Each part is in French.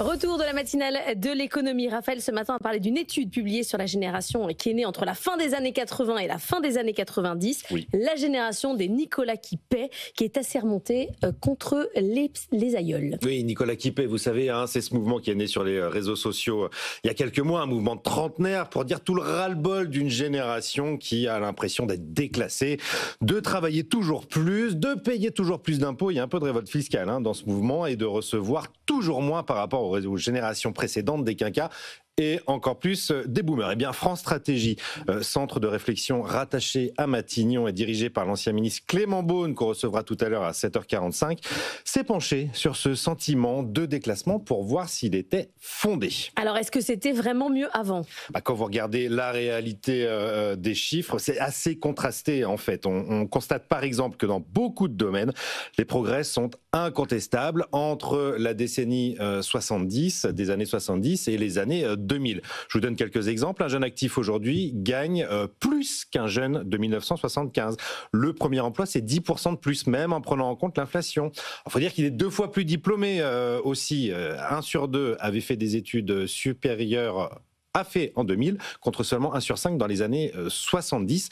Retour de la matinale de l'économie. Raphaël, ce matin, a parlé d'une étude publiée sur la génération qui est née entre la fin des années 80 et la fin des années 90. Oui. La génération des Nicolas qui paie, qui est assez remontée contre les aïeuls. Oui, Nicolas qui paie, vous savez, c'est ce mouvement qui est né sur les réseaux sociaux il y a quelques mois, un mouvement de trentenaires pour dire tout le ras-le-bol d'une génération qui a l'impression d'être déclassée, de travailler toujours plus, de payer toujours plus d'impôts. Il y a un peu de révolte fiscale dans ce mouvement et de recevoir toujours moins par rapport aux générations précédentes des quinquas. Et encore plus des boomers. Eh bien, France Stratégie, centre de réflexion rattaché à Matignon et dirigé par l'ancien ministre Clément Beaune, qu'on recevra tout à l'heure à 7h45, s'est penché sur ce sentiment de déclassement pour voir s'il était fondé. Alors, est-ce que c'était vraiment mieux avant ? Quand vous regardez la réalité des chiffres, c'est assez contrasté en fait. On constate par exemple que dans beaucoup de domaines, les progrès sont incontestables entre la décennie 70, des années 70 et les années 2000. Je vous donne quelques exemples. Un jeune actif aujourd'hui gagne plus qu'un jeune de 1975. Le premier emploi, c'est 10% de plus, même en prenant en compte l'inflation. Il faut dire qu'il est 2 fois plus diplômé aussi. 1 sur 2 avait fait des études supérieures a fait en 2000, contre seulement 1 sur 5 dans les années 70.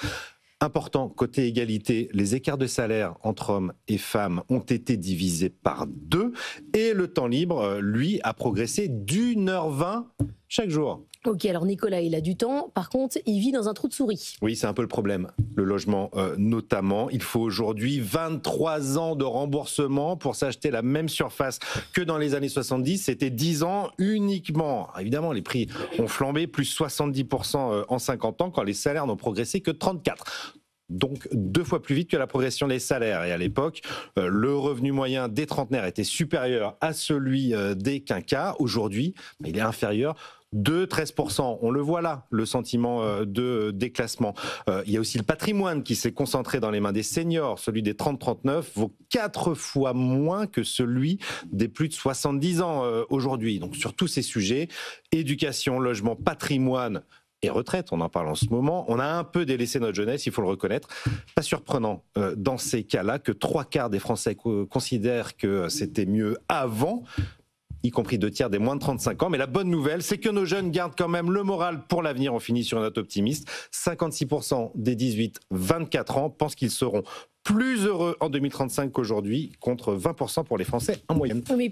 Important, côté égalité, les écarts de salaire entre hommes et femmes ont été divisés par 2 et le temps libre, lui, a progressé d'1h20 chaque jour. Ok, alors Nicolas, il a du temps. Par contre, il vit dans un trou de souris. Oui, c'est un peu le problème. Le logement, notamment. Il faut aujourd'hui 23 ans de remboursement pour s'acheter la même surface que dans les années 70. C'était 10 ans uniquement. Évidemment, les prix ont flambé, plus 70% en 50 ans, quand les salaires n'ont progressé que 34%. Donc 2 fois plus vite que la progression des salaires. Et à l'époque, le revenu moyen des trentenaires était supérieur à celui des quinquas. Aujourd'hui, il est inférieur de 13%. On le voit là, le sentiment de déclassement. Il y a aussi le patrimoine qui s'est concentré dans les mains des seniors. Celui des 30-39 vaut 4 fois moins que celui des plus de 70 ans aujourd'hui. Donc sur tous ces sujets, éducation, logement, patrimoine et retraite, on en parle en ce moment, on a un peu délaissé notre jeunesse, il faut le reconnaître. Pas surprenant dans ces cas-là que 3/4 des Français considèrent que c'était mieux avant, y compris 2 tiers des moins de 35 ans. Mais la bonne nouvelle, c'est que nos jeunes gardent quand même le moral pour l'avenir. On finit sur une note optimiste. 56% des 18-24 ans pensent qu'ils seront plus heureux en 2035 qu'aujourd'hui, contre 20% pour les Français en moyenne. Mais